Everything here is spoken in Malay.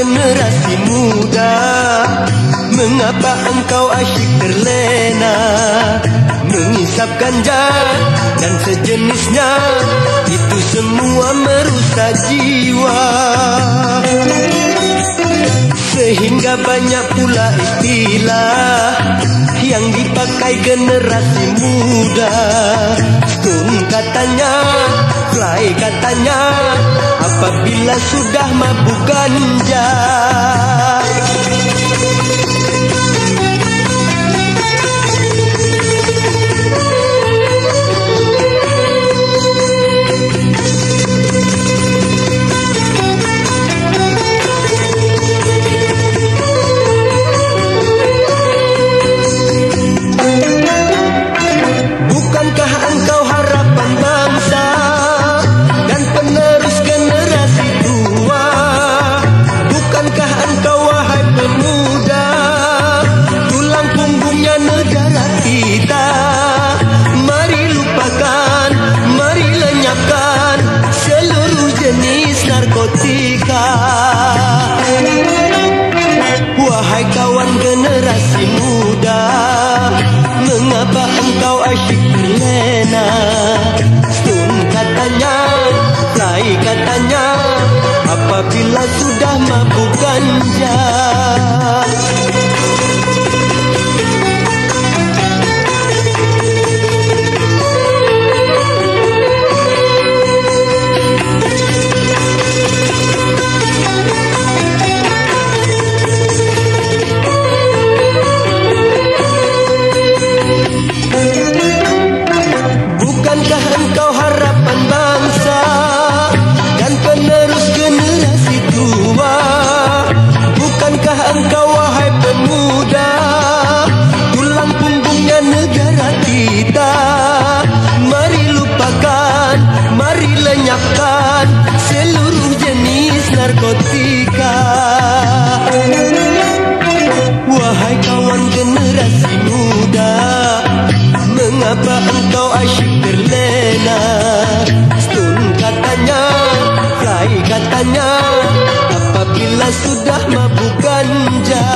generasi muda, mengapa engkau asyik terlena mengisap ganja dan sejenisnya? Itu semua merusak jiwa, sehingga banyak pula istilah yang dipakai generasi muda. Stun katanya, fly katanya, apabila sudah mabuk ganja. Bukankah engkau harapan bangsa dan penerus generasi tua? Bukankah engkau wahai pemuda, tulang punggungnya negara kita? Mari lupakan, mari lenyapkan seluruh jenis narkotika. Wahai kawan generasi muda, mengapa engkau asyik terlena? Stun katanya, fly katanya, apabila sudah mabuk ganja. Bukankah engkau harapan bangsa dan penerus generasi tua? Bukankah engkau wahai pemuda, tulang punggungnya negara kita? Mari lupakan, mari lenyapkan seluruh jenis narkotika. Wahai kawan generasi muda, mengapa engkau asyik terlena? Stun katanya, fly katanya, apabila sudah mabuk ganja.